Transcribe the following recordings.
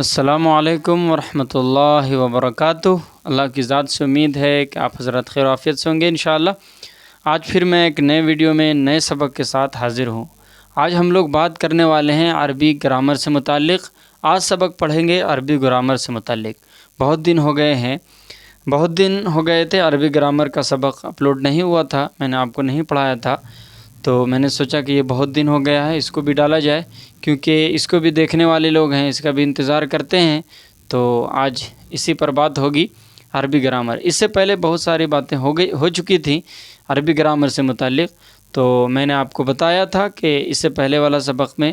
السلام علیکم ورحمۃ اللہ وبرکاتہ۔ اللہ کی ذات سے امید ہے کہ آپ حضرات خیر و عافیت سے ہوں گے انشاءاللہ۔ آج پھر میں ایک نئے ویڈیو میں نئے سبق کے ساتھ حاضر ہوں۔ آج ہم لوگ بات کرنے والے ہیں عربی گرامر سے متعلق۔ آج سبق پڑھیں گے عربی گرامر سے متعلق۔ بہت دن ہو گئے تھے عربی گرامر کا سبق اپلوڈ نہیں ہوا تھا، میں نے آپ کو نہیں پڑھایا تھا، تو میں نے سوچا کہ یہ بہت دن ہو گیا ہے، اس کو بھی ڈالا جائے، کیونکہ اس کو بھی دیکھنے والے لوگ ہیں، اس کا بھی انتظار کرتے ہیں۔ تو آج اسی پر بات ہوگی، عربی گرامر۔ اس سے پہلے بہت ساری باتیں ہو چکی تھیں عربی گرامر سے متعلق، تو میں نے آپ کو بتایا تھا کہ اس سے پہلے والا سبق میں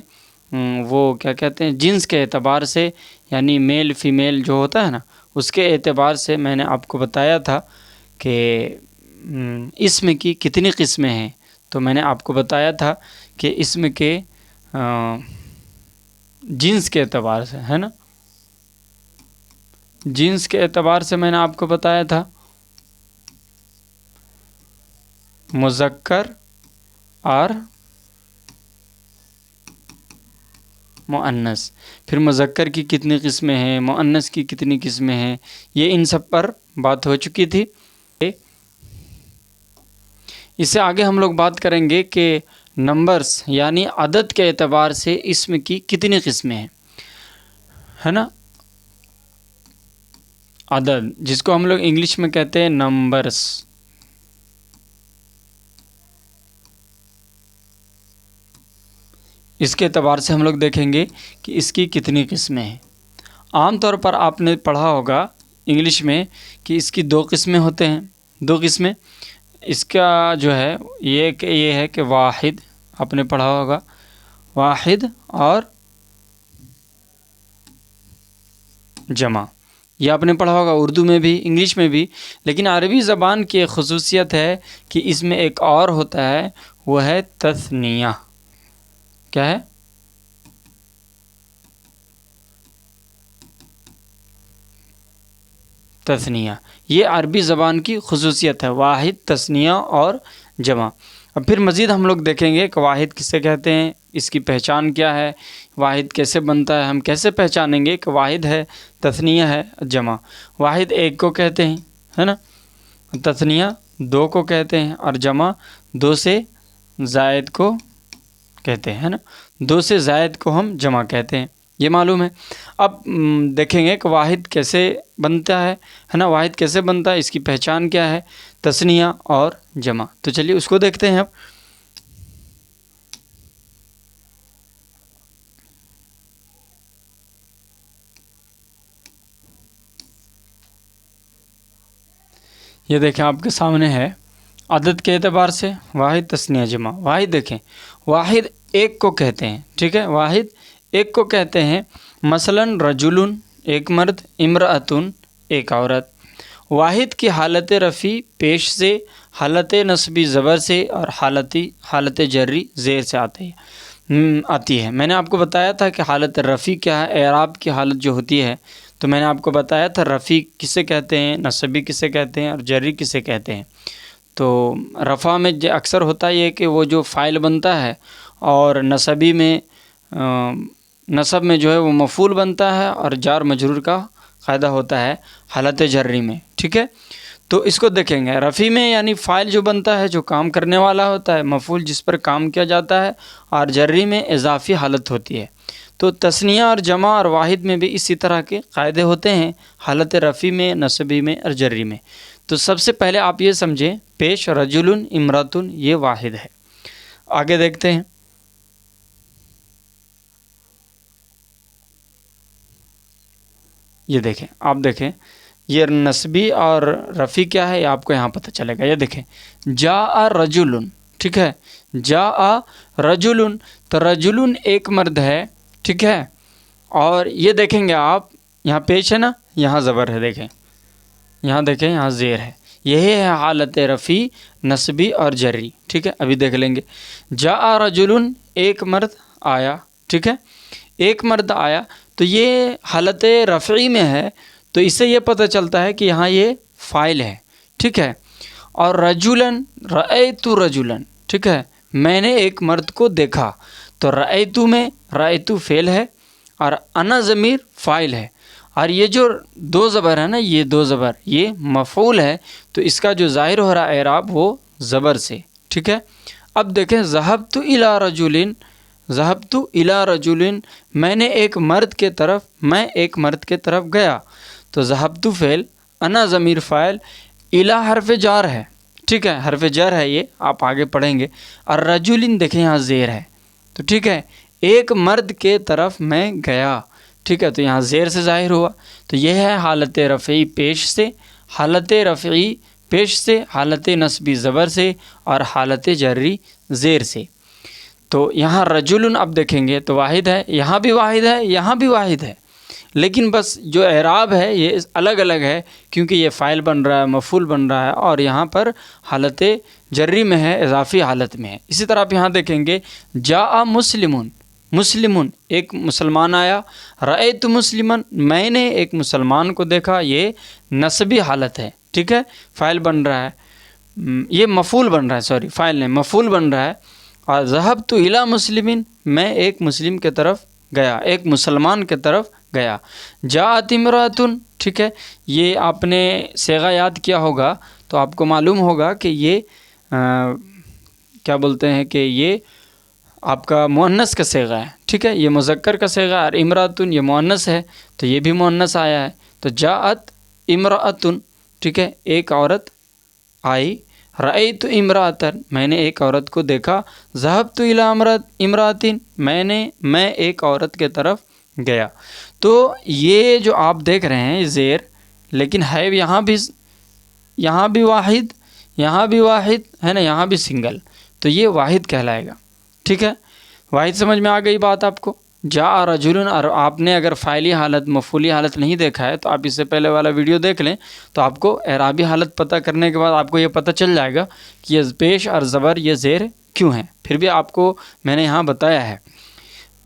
وہ کیا کہتے ہیں، جنس کے اعتبار سے، یعنی میل فیمیل جو ہوتا ہے نا، اس کے اعتبار سے میں نے آپ کو بتایا تھا کہ اسم کی کتنی قسمیں ہیں۔ تو میں نے آپ کو بتایا تھا کہ اسم کے جنس کے اعتبار سے ہے نا، جنس کے اعتبار سے میں نے آپ کو بتایا تھا مذکر اور مؤنث۔ پھر مذکر کی کتنی قسمیں ہیں، مؤنث کی کتنی قسمیں ہیں، یہ ان سب پر بات ہو چکی تھی۔ اس سے آگے ہم لوگ بات کریں گے کہ نمبرز یعنی عدد کے اعتبار سے اسم کی کتنی قسمیں ہیں، ہے نا، عدد جس کو ہم لوگ انگلش میں کہتے ہیں نمبرز۔ اس کے اعتبار سے ہم لوگ دیکھیں گے کہ اس کی کتنی قسمیں ہیں۔ عام طور پر آپ نے پڑھا ہوگا انگلش میں کہ اس کی دو قسمیں ہوتے ہیں، دو قسمیں۔ اس کا جو ہے یہ ہے کہ واحد، آپ نے پڑھا ہوگا واحد اور جمع، یہ آپ نے پڑھا ہوگا اردو میں بھی انگلش میں بھی۔ لیکن عربی زبان کی ایک خصوصیت ہے کہ اس میں ایک اور ہوتا ہے، وہ ہے تثنیہ۔ کیا ہے؟ تثنیہ۔ یہ عربی زبان کی خصوصیت ہے، واحد، تثنیہ اور جمع۔ اب پھر مزید ہم لوگ دیکھیں گے کہ واحد کسے کہتے ہیں، اس کی پہچان کیا ہے، واحد کیسے بنتا ہے، ہم کیسے پہچانیں گے کہ واحد ہے، تثنیہ ہے، جمع۔ واحد ایک کو کہتے ہیں، ہے نا، تثنیہ دو کو کہتے ہیں، اور جمع دو سے زائد کو کہتے ہیں، ہے نا، دو سے زائد کو ہم جمع کہتے ہیں، یہ معلوم ہے۔ اب دیکھیں گے کہ واحد کیسے بنتا ہے نا، واحد کیسے بنتا ہے، اس کی پہچان کیا ہے، تثنیہ اور جمع۔ تو چلیے اس کو دیکھتے ہیں اب۔ یہ دیکھیں آپ کے سامنے ہے، عدد کے اعتبار سے واحد، تثنیہ، جمع۔ واحد دیکھیں، واحد ایک کو کہتے ہیں، ٹھیک ہے، واحد ایک کو کہتے ہیں۔ مثلاً رجل ایک مرد، امرأتن ایک عورت۔ واحد کی حالت رفع پیش سے، حالت نصبی زبر سے، اور حالت جری زیر سے آتی ہے۔ میں نے آپ کو بتایا تھا کہ حالت رفع کیا ہے، اعراب کی حالت جو ہوتی ہے، تو میں نے آپ کو بتایا تھا رفع کسے کہتے ہیں، نصبی کسے کہتے ہیں، اور جری کسے کہتے ہیں۔ تو رفع میں اکثر ہوتا یہ کہ وہ جو فاعل بنتا ہے، اور نصب میں جو ہے وہ مفعول بنتا ہے، اور جار مجرور کا قاعدہ ہوتا ہے حالت جری میں، ٹھیک ہے۔ تو اس کو دیکھیں گے، رفع میں یعنی فاعل جو بنتا ہے، جو کام کرنے والا ہوتا ہے، مفعول جس پر کام کیا جاتا ہے، اور جری میں اضافی حالت ہوتی ہے۔ تو تثنیہ اور جمع اور واحد میں بھی اسی طرح کے قاعدے ہوتے ہیں، حالت رفع میں، نصبی میں اور جری میں۔ تو سب سے پہلے آپ یہ سمجھیں، پیش رجل امرأۃ یہ واحد ہے۔ آگے دیکھتے ہیں، یہ دیکھیں، آپ دیکھیں یہ نصبی اور رفع کیا ہے، یہ آپ کو یہاں پتہ چلے گا۔ یہ دیکھیں، جاء رجل، ٹھیک ہے، جاء رجل، تو رجل ایک مرد ہے، ٹھیک ہے۔ اور یہ دیکھیں گے آپ، یہاں پیش ہے نا، یہاں زبر ہے، دیکھیں یہاں، دیکھیں یہاں زیر ہے، یہی ہے حالت رفع، نصبی اور جری، ٹھیک ہے۔ ابھی دیکھ لیں گے، جاء رجل ایک مرد آیا، ٹھیک ہے، ایک مرد آیا، تو یہ حالت رفعی میں ہے، تو اس سے یہ پتہ چلتا ہے کہ یہاں یہ فاعل ہے، ٹھیک ہے۔ اور رجلاً، رأیت رجلاً، ٹھیک ہے، میں نے ایک مرد کو دیکھا، تو رأیت میں رأیت فعل ہے، اور انا ضمیر فاعل ہے، اور یہ جو دو زبر ہے نا، یہ دو زبر یہ مفعول ہے، تو اس کا جو ظاہر ہو رہا ہے اعراب وہ زبر سے، ٹھیک ہے۔ اب دیکھیں ذہبت الی رجل، ذہبت الی رجل، میں ایک مرد کے طرف گیا، تو ذہبت فعل، انا ضمیر فاعل، الی حرف جار ہے، ٹھیک ہے، حرف جر ہے، یہ آپ آگے پڑھیں گے، اور رجل دیکھیں یہاں زیر ہے، تو ٹھیک ہے، ایک مرد کے طرف میں گیا، ٹھیک ہے، تو یہاں زیر سے ظاہر ہوا، تو یہ ہے حالت رفعی پیش سے، حالت رفعی پیش سے، حالت نصبی زبر سے، اور حالت جری زیر سے۔ تو یہاں رجل اب دیکھیں گے تو واحد ہے، یہاں بھی واحد ہے، یہاں بھی واحد ہے، لیکن بس جو اعراب ہے یہ الگ الگ ہے، کیونکہ یہ فاعل بن رہا ہے، مفعول بن رہا ہے، اور یہاں پر حالت جری میں ہے، اضافی حالت میں ہے۔ اسی طرح آپ یہاں دیکھیں گے جاء مسلمون، مسلمون ایک مسلمان آیا، رأیت مسلمن میں نے ایک مسلمان کو دیکھا، یہ نصبی حالت ہے، ٹھیک ہے، فاعل بن رہا ہے، یہ مفعول بن رہا ہے، سوری فاعل نہیں مفعول بن رہا ہے، اور ذہبت الی مسلمین میں ایک مسلم کے طرف گیا، ایک مسلمان کے طرف گیا۔ جاءت امرأۃ، ٹھیک ہے، یہ آپ نے صیغہ یاد کیا ہوگا تو آپ کو معلوم ہوگا کہ یہ کیا بولتے ہیں کہ یہ آپ کا مؤنث کا صیغہ ہے، ٹھیک ہے، یہ مذکر کا صیغہ ہے، اور امرأۃ یہ مؤنث ہے، تو یہ بھی مؤنث آیا ہے، تو جاءت امرأۃ، ٹھیک ہے، ایک عورت آئی، رأیت امرأۃ میں نے ایک عورت کو دیکھا، ذہبت الی امرأۃ میں ایک عورت کے طرف گیا۔ تو یہ جو آپ دیکھ رہے ہیں زیر، لیکن ہے یہاں بھی واحد، یہاں بھی واحد ہے نا، یہاں بھی سنگل، تو یہ واحد کہلائے گا، ٹھیک ہے۔ واحد سمجھ میں آ گئی بات آپ کو؟ جاء رجل، اور آپ نے اگر فاعلی حالت مفعولی حالت نہیں دیکھا ہے تو آپ اس سے پہلے والا ویڈیو دیکھ لیں، تو آپ کو اعرابی حالت پتہ کرنے کے بعد آپ کو یہ پتہ چل جائے گا کہ یہ پیش اور زبر یہ زیر کیوں ہیں، پھر بھی آپ کو میں نے یہاں بتایا ہے۔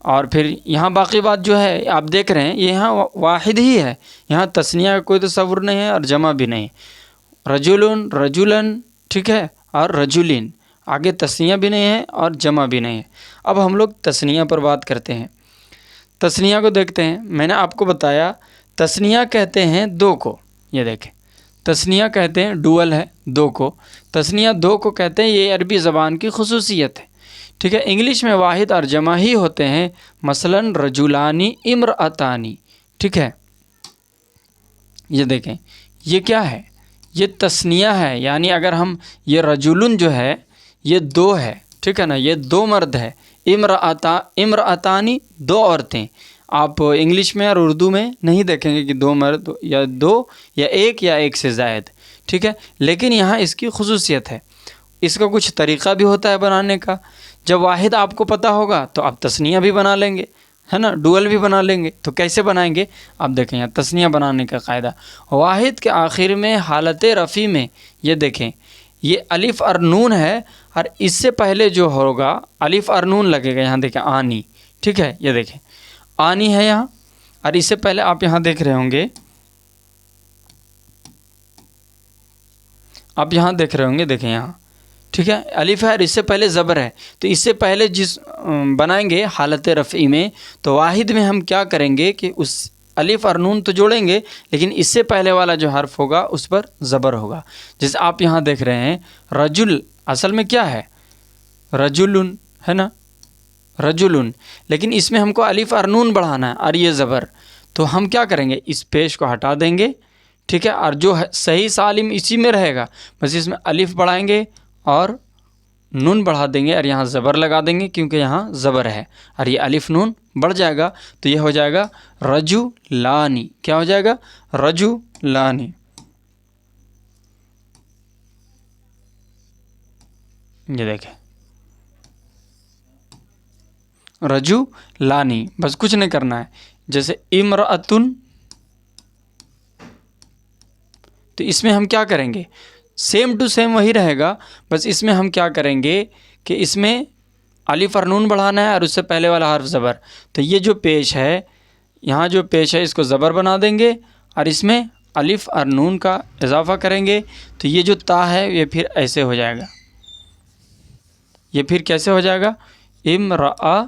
اور پھر یہاں باقی بات جو ہے آپ دیکھ رہے ہیں یہ یہاں واحد ہی ہے، یہاں تثنیہ کا کوئی تصور نہیں ہے اور جمع بھی نہیں، رجلن رجلن، ٹھیک ہے، اور رجلین، آگے تثنیہ بھی نہیں ہے اور جمع بھی نہیں ہے۔ اب ہم لوگ تثنیہ پر بات کرتے ہیں، تثنیہ کو دیکھتے ہیں۔ میں نے آپ کو بتایا تثنیہ کہتے ہیں دو کو، یہ دیکھیں تثنیہ کہتے ہیں ڈوئل ہے دو کو، تثنیہ دو کو کہتے ہیں، یہ عربی زبان کی خصوصیت ہے، ٹھیک ہے۔ انگلش میں واحد اور جمع ہی ہوتے ہیں، مثلا رجولانی امرأتانی، ٹھیک ہے۔ یہ دیکھیں یہ کیا ہے، یہ تثنیہ ہے، یعنی اگر ہم یہ رجولن جو ہے یہ دو ہے، ٹھیک ہے نا، یہ دو مرد ہے، امرأتانی دو عورتیں، آپ انگلش میں اور اردو میں نہیں دیکھیں گے کہ دو مرد یا دو یا ایک سے زائد، ٹھیک ہے، لیکن یہاں اس کی خصوصیت ہے، اس کا کچھ طریقہ بھی ہوتا ہے بنانے کا۔ جب واحد آپ کو پتہ ہوگا تو آپ تثنیہ بھی بنا لیں گے، ہے نا، ڈوئل بھی بنا لیں گے۔ تو کیسے بنائیں گے آپ دیکھیں، یہاں تثنیہ بنانے کا قاعدہ، واحد کے آخر میں حالت رفع میں یہ دیکھیں یہ الف اور نون ہے، اور اس سے پہلے جو ہوگا الف اور نون لگے گا، یہاں دیکھیں آنی، ٹھیک ہے، یہ دیکھیں آنی ہے یہاں، اور اس سے پہلے آپ یہاں دیکھ رہے ہوں گے، آپ یہاں دیکھ رہے ہوں گے، دیکھیں یہاں، ٹھیک ہے، الف ہے اور اس سے پہلے زبر ہے، تو اس سے پہلے جس بنائیں گے حالت رفعی میں، تو واحد میں ہم کیا کریں گے کہ اس الف اور نون تو جوڑیں گے، لیکن اس سے پہلے والا جو حرف ہوگا اس پر زبر ہوگا، جیسے آپ یہاں دیکھ رہے ہیں رجل، اصل میں کیا ہے رجلن، ہے نا، رجلن، لیکن اس میں ہم کو الف اور نون بڑھانا ہے اور یہ زبر، تو ہم کیا کریں گے، اس پیش کو ہٹا دیں گے، ٹھیک ہے، اور جو صحیح سالم اسی میں رہے گا، بس اس میں الف بڑھائیں گے اور نون بڑھا دیں گے، اور یہاں زبر لگا دیں گے کیونکہ یہاں زبر ہے، اور یہ الف نون بڑھ جائے گا، تو یہ ہو جائے گا رجولانی، کیا ہو جائے گا رجولانی، یہ دیکھیں رجولانی، بس کچھ نہیں کرنا ہے۔ جیسے امرأتن، تو اس میں ہم کیا کریں گے، سیم ٹو سیم وہی رہے گا، بس اس میں ہم کیا کریں گے کہ اس میں الف اور نون بڑھانا ہے اور اس سے پہلے والا حرف زبر، تو یہ جو پیش ہے یہاں جو پیش ہے اس کو زبر بنا دیں گے، اور اس میں الف اور نون کا اضافہ کریں گے، تو یہ جو تا ہے یہ پھر ایسے ہو جائے گا، یہ پھر کیسے ہو جائے گا امرأتانی،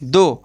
2,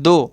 2।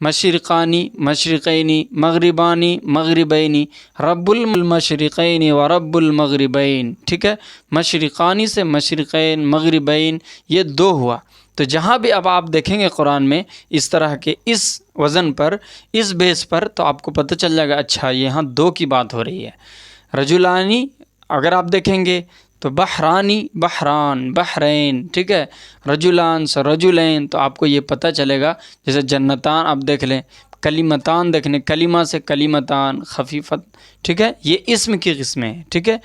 مشرقانی مشرقینی مغربانی مغربینی رب المشرقین و رب المغربین، ٹھیک ہے، مشرقانی سے مشرقین مغربین یہ دو ہوا۔ تو جہاں بھی اب آپ دیکھیں گے قرآن میں اس طرح کے اس وزن پر اس بیس پر تو آپ کو پتہ چل جائے گا اچھا یہاں دو کی بات ہو رہی ہے۔ رجلانی اگر آپ دیکھیں گے تو بحرانی بحران بحرین، ٹھیک ہے، رجلان سے رجلین تو آپ کو یہ پتہ چلے گا۔ جیسے جنتان آپ دیکھ لیں، کلمتان دیکھنے، کلمہ سے کلمتان خفیفت، ٹھیک ہے، یہ اسم کی قسمیں ہیں، ٹھیک ہے۔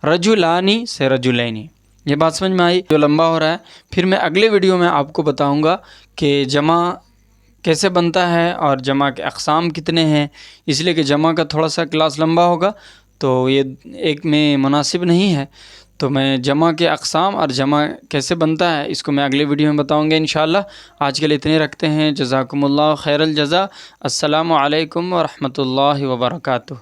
رجلانی سے رجلینی، یہ بات سمجھ میں آئی؟ جو لمبا ہو رہا ہے پھر میں اگلے ویڈیو میں آپ کو بتاؤں گا کہ جمع کیسے بنتا ہے اور جمع کے اقسام کتنے ہیں، اس لیے کہ جمع کا تھوڑا سا کلاس لمبا ہوگا تو یہ ایک میں مناسب نہیں ہے، تو میں جمع کے اقسام اور جمع کیسے بنتا ہے اس کو میں اگلے ویڈیو میں بتاؤں گا انشاءاللہ۔ آج کے لیے اتنے رکھتے ہیں۔ جزاکم اللہ خیر الجزا۔ السلام علیکم ورحمۃ اللہ وبرکاتہ۔